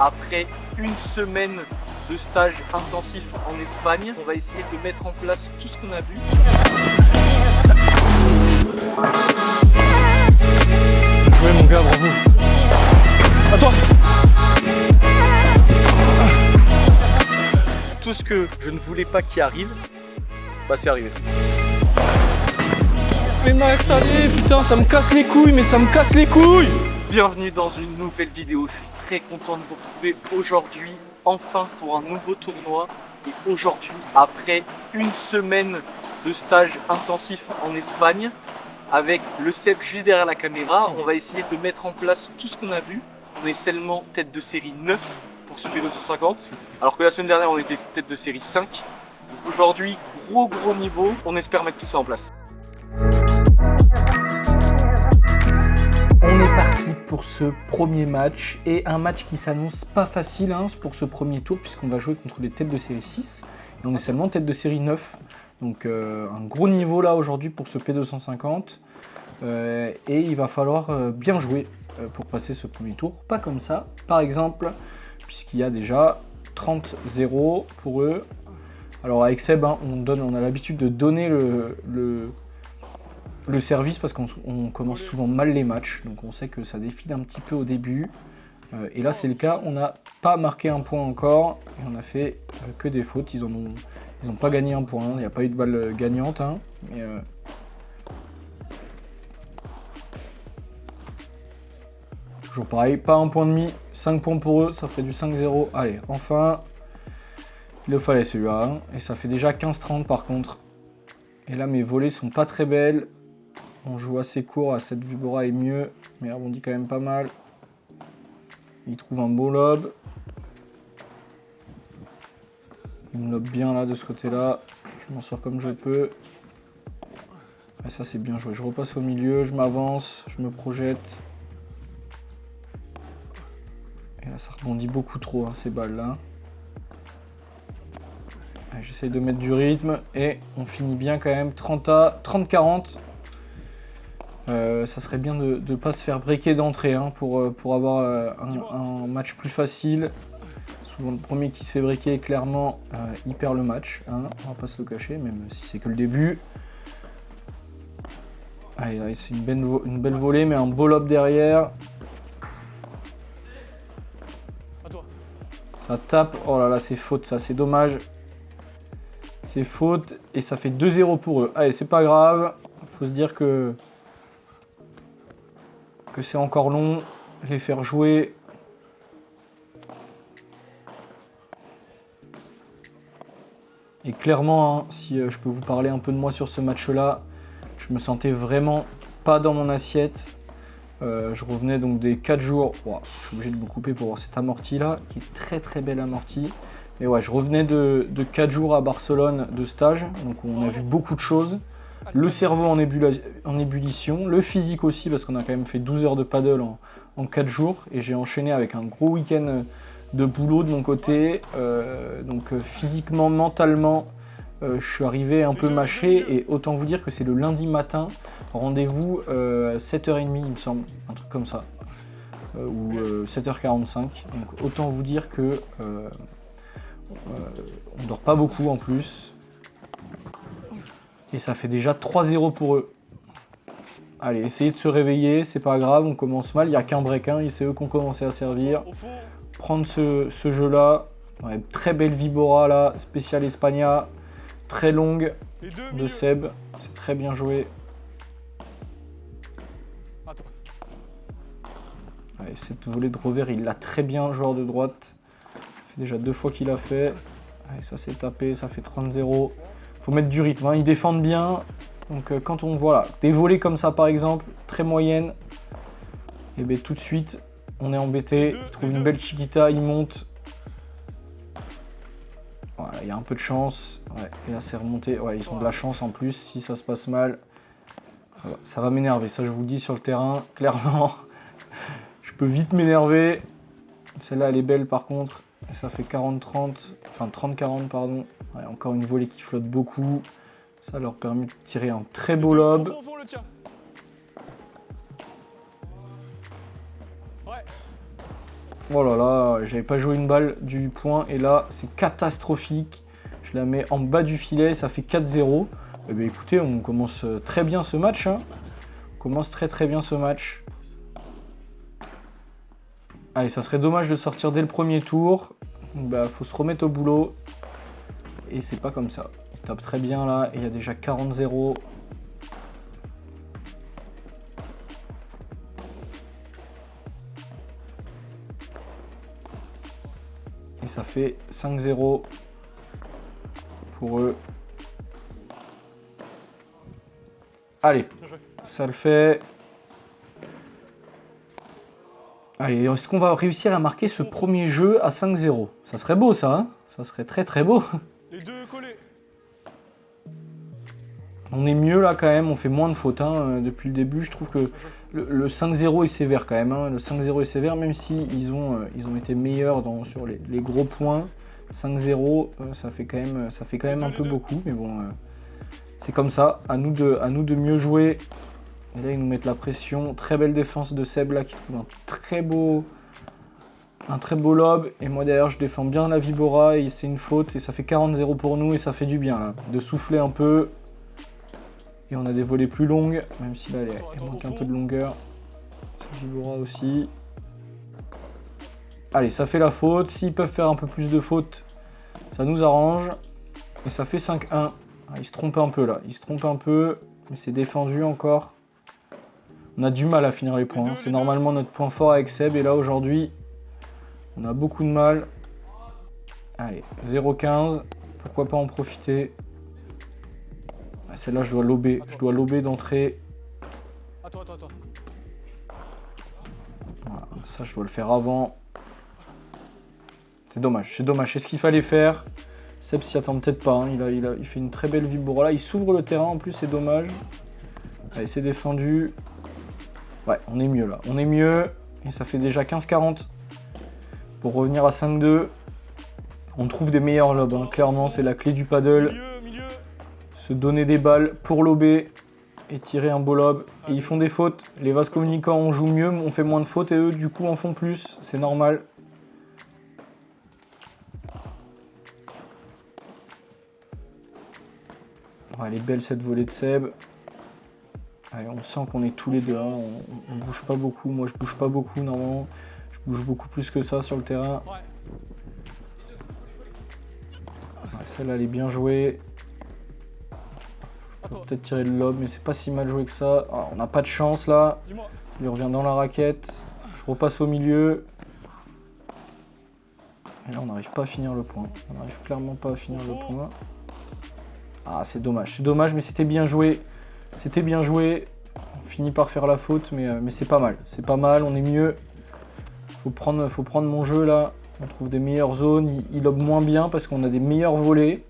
Après une semaine de stage intensif en Espagne, on va essayer de mettre en place tout ce qu'on a vu. Ouais mon gars, bravo. À toi. Tout ce que je ne voulais pas qu'il arrive, bah c'est arrivé. Mais Max, allez, putain, ça me casse les couilles, mais ça me casse les couilles. Bienvenue dans une nouvelle vidéo, je suis très content de vous retrouver aujourd'hui, enfin pour un nouveau tournoi. Et aujourd'hui, après une semaine de stage intensif en Espagne, avec le Seb juste derrière la caméra, on va essayer de mettre en place tout ce qu'on a vu. On est seulement tête de série 9 pour ce P250, alors que la semaine dernière on était tête de série 5. Donc aujourd'hui, gros niveau, on espère mettre tout ça en place. On est parti pour ce premier match, et un match qui s'annonce pas facile hein, pour ce premier tour, puisqu'on va jouer contre les têtes de série 6, et on est seulement tête de série 9. Donc un gros niveau là aujourd'hui pour ce P250, et il va falloir bien jouer pour passer ce premier tour. Pas comme ça, par exemple, puisqu'il y a déjà 30-0 pour eux. Alors avec Seb, hein, on a l'habitude de donner le service parce qu'on commence souvent mal les matchs, donc on sait que ça défile un petit peu au début. Et là c'est le cas, on n'a pas marqué un point encore, et on a fait que des fautes. Ils n'ont pas gagné un point, il n'y a pas eu de balle gagnante. Hein, mais, toujours pareil, pas un point demi, 5 points pour eux, ça ferait du 5-0. Allez, enfin, il le fallait celui-là, hein, et ça fait déjà 15-30 par contre. Et là mes volées sont pas très belles. On joue assez court, à cette Vibora est mieux, mais elle rebondit quand même pas mal. Il trouve un beau lob. Il me lobe bien là de ce côté-là. Je m'en sors comme je peux. Et ça c'est bien joué. Je repasse au milieu, je m'avance, je me projette. Et là ça rebondit beaucoup trop hein, ces balles là. J'essaye de mettre du rythme et on finit bien quand même 30-40. Ça serait bien de ne pas se faire breaker d'entrée hein, pour avoir un match plus facile. Souvent le premier qui se fait breaker, clairement, il perd le match. Hein, on va pas se le cacher, même si c'est que le début. Allez, c'est une belle volée, mais un beau lob derrière. Ça tape. Oh là là, c'est faute ça, c'est dommage. C'est faute et ça fait 2-0 pour eux. Allez, c'est pas grave. Faut se dire que c'est encore long, les faire jouer. Et clairement, hein, si je peux vous parler un peu de moi sur ce match-là, je me sentais vraiment pas dans mon assiette. Je revenais donc des 4 jours. Wow, je suis obligé de me couper pour voir cette amortie-là, qui est très belle amortie. Et ouais, je revenais de 4 jours à Barcelone de stage, donc on a vu beaucoup de choses. Le cerveau en ébullition, le physique aussi, parce qu'on a quand même fait 12 heures de paddle en 4 jours. Et j'ai enchaîné avec un gros week-end de boulot de mon côté. Donc physiquement, mentalement, je suis arrivé un peu mâché. Et autant vous dire que c'est le lundi matin, rendez-vous 7h30 il me semble, un truc comme ça. Ou 7h45. Donc autant vous dire que on dort pas beaucoup en plus. Et ça fait déjà 3-0 pour eux. Allez, essayez de se réveiller, c'est pas grave, on commence mal. Il n'y a qu'un break, hein, c'est eux qui ont commencé à servir. Prendre ce jeu-là. Ouais, très belle Vibora là, spéciale Espagna. Très longue de Seb. C'est très bien joué. Allez, cette volée de revers, il l'a très bien, joueur de droite. Ça fait déjà 2 fois qu'il l'a fait. Allez, ça s'est tapé, ça fait 30-0. Faut mettre du rythme, hein. Ils défendent bien. Donc quand on voit là, des volées comme ça par exemple, très moyennes, et bien tout de suite, on est embêté. Ils trouvent une belle chiquita, ils montent. Voilà, il y a un peu de chance. Ouais, et là c'est remonté. Ouais, ils ont de la chance en plus, si ça se passe mal. Ça va m'énerver, ça je vous le dis sur le terrain, clairement. Je peux vite m'énerver. Celle-là elle est belle par contre. Et ça fait 40-30, enfin 30-40 pardon. Ouais, encore une volée qui flotte beaucoup. Ça leur permet de tirer un très beau lob. Oh là là, j'avais pas joué une balle du point et là c'est catastrophique. Je la mets en bas du filet, ça fait 4-0. Eh bien écoutez, on commence très bien ce match. Hein. On commence très bien ce match. Allez, ça serait dommage de sortir dès le premier tour. Bah, faut se remettre au boulot. Et c'est pas comme ça. Il tape très bien là et il y a déjà 40-0. Et ça fait 5-0 pour eux. Allez, ça le fait. Allez, est-ce qu'on va réussir à marquer ce premier jeu à 5-0? Ça serait beau ça, hein? Ça serait très beau. Les deux collés. On est mieux là quand même, on fait moins de fautes hein, depuis le début. Je trouve que le 5-0 est sévère quand même. Hein. Le 5-0 est sévère, même si ils ont été meilleurs sur les gros points. 5-0, ça fait quand même un peu beaucoup, mais bon, c'est comme ça. À nous de mieux jouer. Et là, ils nous mettent la pression. Très belle défense de Seb là, qui trouve un très beau lob. Et moi derrière, je défends bien la Vibora et c'est une faute. Et ça fait 40-0 pour nous et ça fait du bien là, de souffler un peu. Et on a des volées plus longues, même si là, il manque un peu de longueur. C'est Vibora aussi. Allez, ça fait la faute. S'ils peuvent faire un peu plus de fautes, ça nous arrange. Et ça fait 5-1. Ah, il se trompe un peu là. Il se trompe un peu, mais c'est défendu encore. On a du mal à finir les points. Hein. C'est normalement notre point fort avec Seb. Et là, aujourd'hui, on a beaucoup de mal. Allez, 0-15. Pourquoi pas en profiter? Celle-là, je dois lober. Je dois lober d'entrée. Attends. Voilà, ça, je dois le faire avant. C'est dommage. C'est ce qu'il fallait faire. Seb s'y attend peut-être pas. Hein. Il fait une très belle Vibora. Là, il s'ouvre le terrain. En plus, c'est dommage. Allez, c'est défendu. Ouais, on est mieux là. On est mieux. Et ça fait déjà 15-40. Pour revenir à 5-2. On trouve des meilleurs lobes. Hein. Clairement, c'est la clé du paddle. Se donner des balles pour lober et tirer un beau lob. Et ils font des fautes. Les vases communicants, on joue mieux, on fait moins de fautes et eux, du coup, en font plus. C'est normal. Ouais, elle est belle cette volée de Seb. Allez, on sent qu'on est tous les deux. Hein. On bouge pas beaucoup. Moi, je bouge pas beaucoup normalement. Je bouge beaucoup plus que ça sur le terrain. Ouais, celle-là, elle est bien jouée. Je peux peut-être tirer le lob, mais c'est pas si mal joué que ça. Ah, on n'a pas de chance là. Ça lui revient dans la raquette. Je repasse au milieu. Et là, on n'arrive pas à finir le point. On n'arrive clairement pas à finir le point. Ah, c'est dommage. C'est dommage, mais c'était bien joué. C'était bien joué. On finit par faire la faute, mais c'est pas mal. C'est pas mal, on est mieux. Faut prendre mon jeu là. On trouve des meilleures zones. Il lobe moins bien parce qu'on a des meilleurs volets.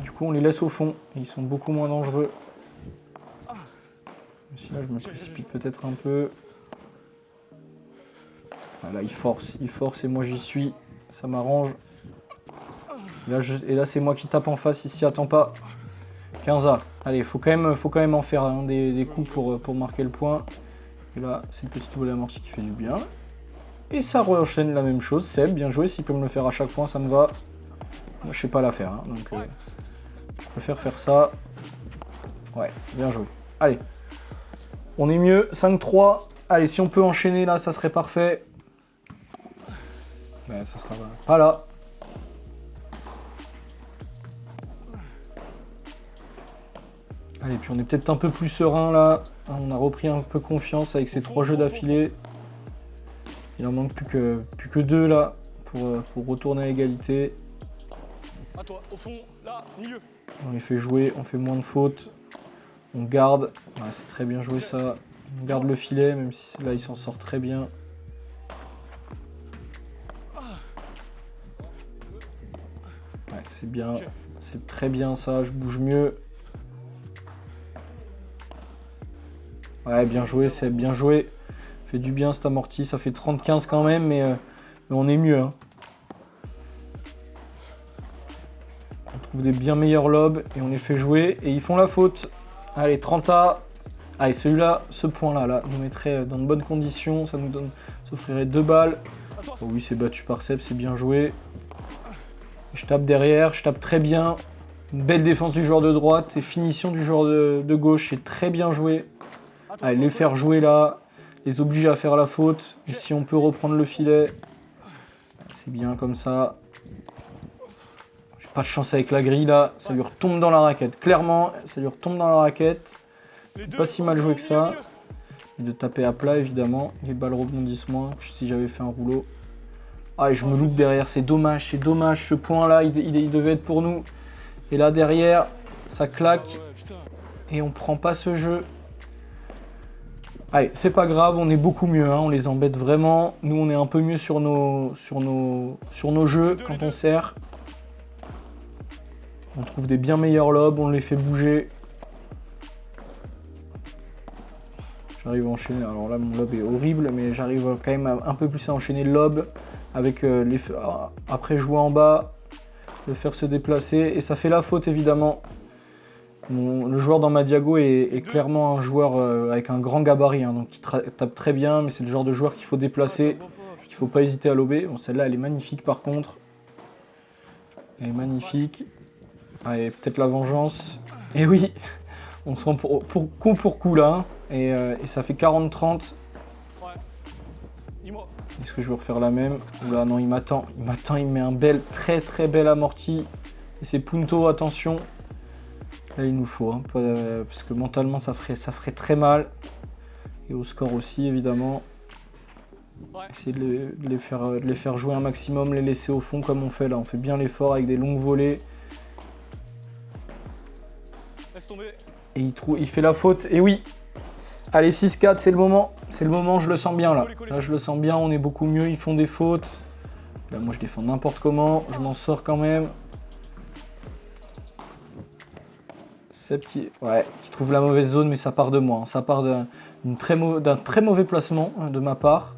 Du coup, on les laisse au fond. Et ils sont beaucoup moins dangereux. Même si là, je me précipite peut-être un peu. Voilà, il force et moi j'y suis. Ça m'arrange. Et là, c'est moi qui tape en face. Il s'y attend pas. 15A. Allez, faut quand même en faire hein, des coups pour marquer le point. Et là, c'est une petite volée amortie qui fait du bien. Et ça enchaîne la même chose. Seb, bien joué. S'il peut me le faire à chaque point, ça me va. Moi, je sais pas la faire. Hein, donc, je préfère faire ça. Ouais, bien joué. Allez. On est mieux. 5-3. Allez, si on peut enchaîner là, ça serait parfait. Mais ça sera pas là. Allez, puis on est peut-être un peu plus serein là. On a repris un peu confiance avec ces 3 jeux d'affilée. Il en manque plus que 2 là pour retourner à égalité. À toi, au fond, là, milieu. On les fait jouer, on fait moins de fautes. On garde. Ouais, c'est très bien joué ça. On garde le filet, même si là il s'en sort très bien. Ouais, c'est bien. C'est très bien ça, je bouge mieux. Ouais, bien joué, c'est bien joué. Fait du bien cet amorti, ça fait 30-15 quand même, mais on est mieux. Hein. On trouve des bien meilleurs lobes et on les fait jouer et ils font la faute. Allez, 30A. Allez, celui-là, ce point-là, là, nous mettrait dans de bonnes conditions. Ça offrirait 2 balles. Oh oui, c'est battu par Seb, c'est bien joué. Je tape derrière, je tape très bien. Une belle défense du joueur de droite et finition du joueur de gauche. C'est très bien joué. Allez, les faire jouer là. Les obliger à faire la faute. Et si on peut reprendre le filet. C'est bien comme ça. J'ai pas de chance avec la grille là. Ça lui retombe dans la raquette. Clairement, ça lui retombe dans la raquette. C'est pas si mal joué que ça. Et de taper à plat évidemment. Les balles rebondissent moins que si j'avais fait un rouleau. Ah, et je me loupe derrière. C'est dommage ce point là. Il devait être pour nous. Et là derrière, ça claque. Et on prend pas ce jeu. Allez, c'est pas grave, on est beaucoup mieux, hein, on les embête vraiment. Nous, on est un peu mieux sur nos jeux quand on sert. On trouve des bien meilleurs lobes, on les fait bouger. J'arrive à enchaîner, alors là mon lob est horrible, mais j'arrive quand même un peu plus à enchaîner le lob. Avec après jouer en bas, le faire se déplacer. Et ça fait la faute évidemment. Le joueur dans ma diago est clairement un joueur avec un grand gabarit, hein, donc il tape très bien, mais c'est le genre de joueur qu'il faut déplacer, qu'il ne faut pas hésiter à lober. Bon, celle-là, elle est magnifique par contre. Elle est magnifique. Allez, peut-être la vengeance. Et oui, on se rend coup pour coup là, et ça fait 40-30. Est-ce que je veux refaire la même? Oula, non, il m'attend, il me met un très très bel amorti. Et c'est Punto, attention. Là, il nous faut, hein, parce que mentalement, ça ferait très mal. Et au score aussi, évidemment. Essayer de les faire jouer un maximum, les laisser au fond comme on fait là. On fait bien l'effort avec des longues volées. Et il fait la faute. Et oui, allez, 6-4, c'est le moment. C'est le moment, je le sens bien là. Là, je le sens bien, on est beaucoup mieux. Ils font des fautes. Là, moi, je défends n'importe comment. Je m'en sors quand même. Seb qui trouve la mauvaise zone, mais ça part de moi. Hein. Ça part d'un très mauvais placement hein, de ma part,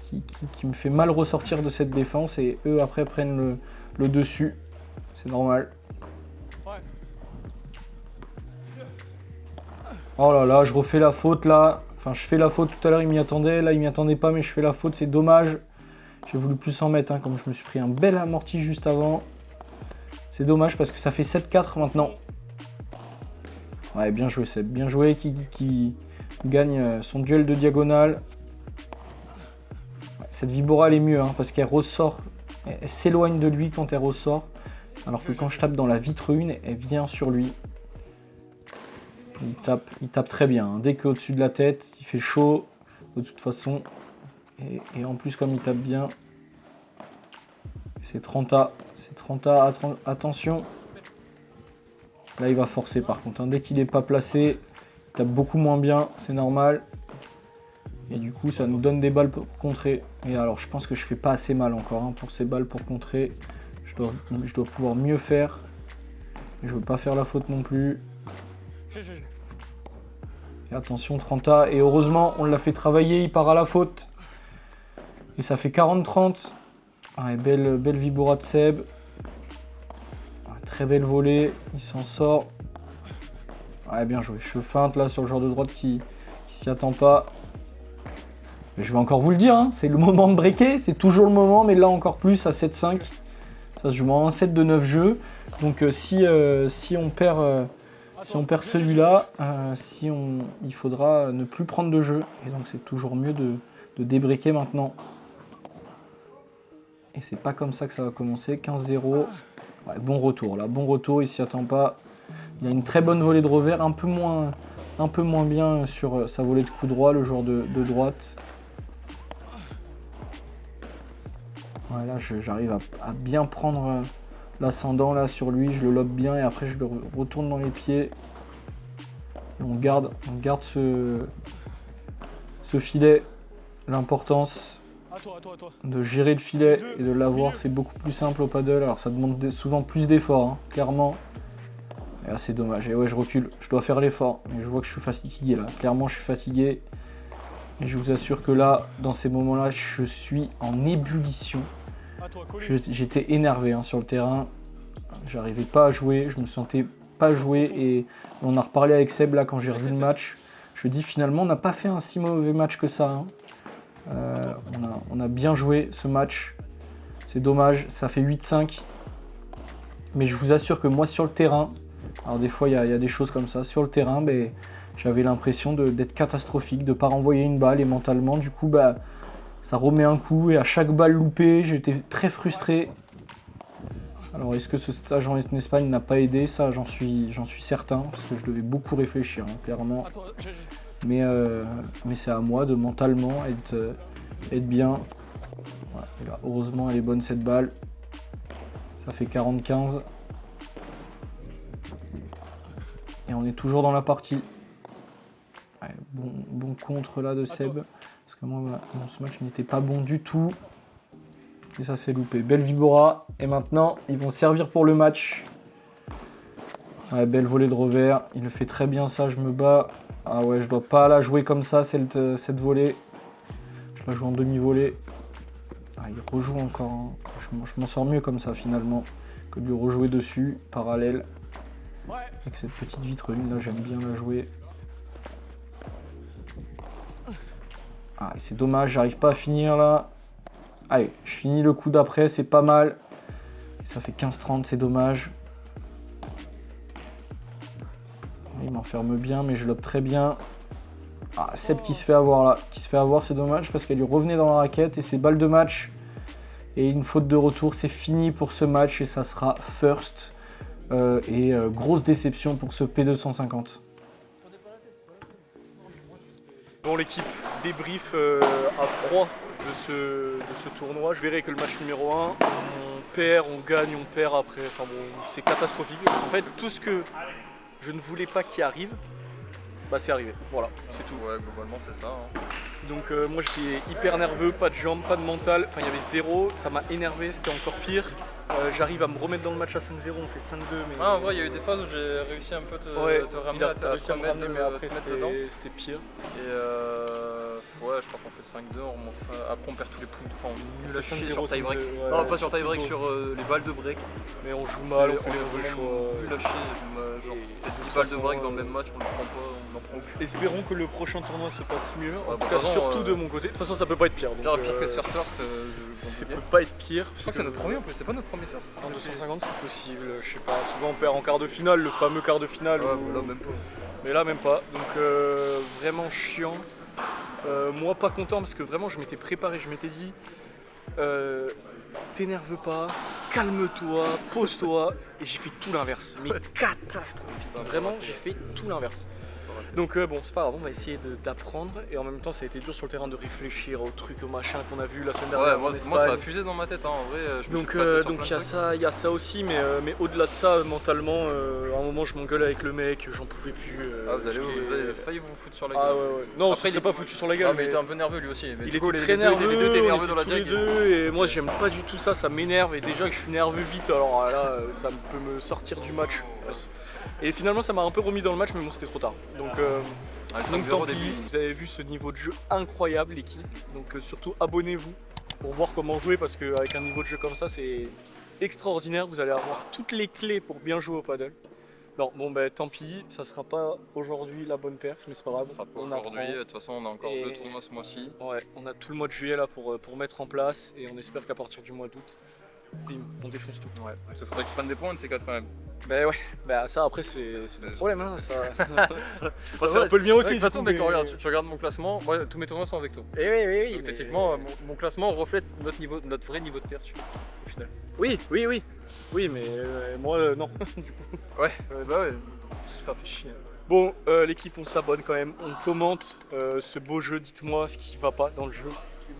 qui me fait mal ressortir de cette défense, et eux après prennent le dessus. C'est normal. Oh là là, je refais la faute là. Enfin, je fais la faute tout à l'heure, il m'y attendait. Là, il m'y attendait pas, mais je fais la faute, c'est dommage. J'ai voulu plus en mettre, hein, comme je me suis pris un bel amorti juste avant. C'est dommage parce que ça fait 7-4 maintenant. Ouais, bien joué Seb, bien joué, qui gagne son duel de diagonale. Ouais, cette Vibora elle est mieux, hein, parce qu'elle ressort, elle s'éloigne de lui quand elle ressort, alors que quand je tape dans la vitre 1, elle vient sur lui. Il tape très bien, hein. Dès qu'au-dessus de la tête, il fait chaud, de toute façon. Et en plus, comme il tape bien, c'est 30A, attention. Là, il va forcer par contre, hein. Dès qu'il n'est pas placé, il tape beaucoup moins bien, c'est normal. Et du coup, ça nous donne des balles pour contrer. Et alors, je pense que je fais pas assez mal encore, hein, pour ces balles pour contrer. Je dois pouvoir mieux faire. Je veux pas faire la faute non plus. Et attention, 30A. Et heureusement, on l'a fait travailler, il part à la faute. Et ça fait 40-30. Ouais, belle Vibora de Seb. Très belle volée, il s'en sort. Ouais, bien joué. Je feinte là sur le joueur de droite qui s'y attend pas. Mais je vais encore vous le dire, hein, c'est le moment de breaker. C'est toujours le moment, mais là encore plus à 7-5. Ça se joue en un set de 9 jeux. Donc si on perd celui-là, il faudra ne plus prendre de jeu. Et donc c'est toujours mieux de débreaker maintenant. Et c'est pas comme ça que ça va commencer. 15-0. Ouais, bon retour là, bon retour, il s'y attend pas. Il a une très bonne volée de revers, un peu moins bien sur sa volée de coup droit, le joueur de droite. Voilà, j'arrive à bien prendre l'ascendant là sur lui, je le lobe bien et après je le retourne dans les pieds. Et on garde ce filet, l'importance de gérer le filet et de l'avoir, c'est beaucoup plus simple au paddle. Alors ça demande souvent plus d'efforts, hein, clairement. Et là c'est dommage. Et ouais, je recule, je dois faire l'effort. Mais je vois que je suis fatigué là. Clairement, je suis fatigué. Et je vous assure que là, dans ces moments-là, je suis en ébullition. J'étais énervé hein, sur le terrain. J'arrivais pas à jouer. Je me sentais pas joué. Et on a reparlé avec Seb là quand j'ai revu le match. Je dis finalement, on n'a pas fait un si mauvais match que ça. Hein. On a bien joué ce match. C'est dommage, ça fait 8-5. Mais je vous assure que moi sur le terrain, alors des fois il y a des choses comme ça, sur le terrain, j'avais l'impression d'être catastrophique, de ne pas renvoyer une balle et mentalement du coup ça remet un coup et à chaque balle loupée, j'étais très frustré. Alors est-ce que ce stage en Espagne n'a pas aidé? Ça j'en suis certain, parce que je devais beaucoup réfléchir, hein, clairement. Mais c'est à moi de mentalement être bien. Voilà. Et là, heureusement elle est bonne cette balle. Ça fait 40-15. Et on est toujours dans la partie. Ouais, bon contre là de Seb. Parce que moi, ce match n'était pas bon du tout. Et ça, c'est loupé. Belle Vibora. Et maintenant, ils vont servir pour le match. Ouais, belle volée de revers. Il le fait très bien, ça. Je me bats. Ah ouais, je dois pas la jouer comme ça, cette volée. Je la joue en demi-volée. Ah, il rejoue encore. Hein. Je m'en sors mieux comme ça, finalement, que de lui rejouer dessus, parallèle. Avec cette petite vitre une, là, j'aime bien la jouer. Ah, c'est dommage, j'arrive pas à finir là. Allez, je finis le coup d'après, c'est pas mal. Et ça fait 15-30, c'est dommage. Il m'enferme bien, mais je lobe très bien. Ah, Seb qui se fait avoir là. Qui se fait avoir, c'est dommage parce qu'elle lui revenait dans la raquette et c'est balle de match. Et une faute de retour, c'est fini pour ce match et ça sera first. Grosse déception pour ce P250. Bon l'équipe, débrief à froid de ce tournoi. Je verrai que le match numéro 1, on perd, on gagne, on perd après. Enfin bon, c'est catastrophique. En fait, tout ce que je ne voulais pas qu'il arrive, c'est arrivé. Voilà, c'est tout. Ouais, globalement c'est ça. Hein. Donc moi j'étais hyper nerveux, pas de jambes, pas de mental. Enfin il y avait zéro, ça m'a énervé, c'était encore pire. J'arrive à me remettre dans le match à 5-0, on fait 5-2. Mais... en vrai il y a eu des phases où j'ai réussi un peu à te ramener, à te remettre, mais après dedans. C'était pire. Et ouais, je crois qu'on fait 5-2, on remonte. Après on perd tous les points, enfin on nul à chier sur tie-break. Non, pas sur tie-break, sur les balles de break. Mais on joue mal, on fait les mauvais choix. Nul à chier, genre peut-être 10 balles de break dans le même match, on ne prend pas, on n'en prend plus. Espérons que le prochain tournoi se passe mieux. En tout cas, surtout de mon côté. De toute façon, ça peut pas être pire. Pire que se faire first. Ça peut pas être pire. Je crois que c'est notre premier en plus, c'est pas notre premier first. En 250, c'est possible. Je sais pas. Souvent, on perd en quart de finale, le fameux quart de finale. Ouais, là même pas. Mais là, même pas. Donc, vraiment chiant. Moi, pas content parce que vraiment, je m'étais préparé. Je m'étais dit, t'énerve pas, calme-toi, pose-toi. Et j'ai fait tout l'inverse. Mais catastrophique. Vraiment, j'ai fait tout l'inverse. Donc bon, c'est pas grave, on va essayer d'apprendre et en même temps ça a été dur sur le terrain de réfléchir aux trucs, aux machins qu'on a vu la semaine dernière. Ouais, moi ça a fusé dans ma tête, hein, en vrai. Donc il y a ça aussi, mais au-delà de ça, mentalement, à un moment je m'engueule avec le mec, j'en pouvais plus. Vous avez failli vous foutre sur la gueule. Ah ouais. Non, après il est pas foutu sur la gueule. Mais il était un peu nerveux lui aussi. Il était très nerveux, les deux étaient nerveux dans la les deux, et moi j'aime pas du tout ça, ça m'énerve et déjà que je suis nerveux vite, alors là ça peut me sortir du match. Et finalement ça m'a un peu remis dans le match, mais bon c'était trop tard. Donc tant pis, vous avez vu ce niveau de jeu incroyable l'équipe, donc surtout abonnez-vous pour voir comment jouer parce qu'avec un niveau de jeu comme ça c'est extraordinaire, vous allez avoir toutes les clés pour bien jouer au paddle. Non, bon tant pis, ça sera pas aujourd'hui la bonne perf, mais c'est pas grave. Ça sera pas aujourd'hui, de toute façon on a encore 2 tournois ce mois-ci. Ouais, on a tout le mois de juillet là pour mettre en place et on espère qu'à partir du mois d'août, bim, on défonce tout. Ouais, il faudrait que je prenne des points de ces 4 quand même. Ouais, ça après c'est le problème, hein, ça. C'est un peu le mien aussi. De toute façon, mec, tu regardes mon classement, moi tous mes tournois sont avec toi. Oui. Donc, techniquement, mon classement reflète notre vrai niveau de perf, au final. Oui, mais moi non. Du coup. Ouais. Ça fait chier. Bon, l'équipe, on s'abonne quand même, on commente ce beau jeu. Dites-moi ce qui va pas dans le jeu.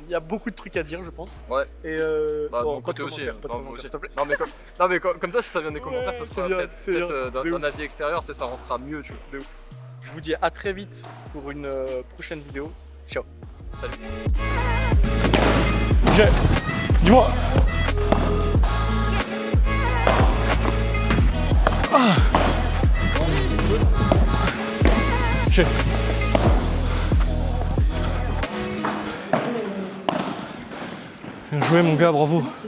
Il y a beaucoup de trucs à dire, je pense. Ouais. Et de mon côté aussi. S'il te plaît. Non mais comme ça, si ça vient des commentaires, ça sera peut-être d'un avis extérieur, ça rentrera mieux, tu vois. De ouf. Je vous dis à très vite pour une prochaine vidéo. Ciao. Salut. Dis-moi. Bien joué mon gars, bravo.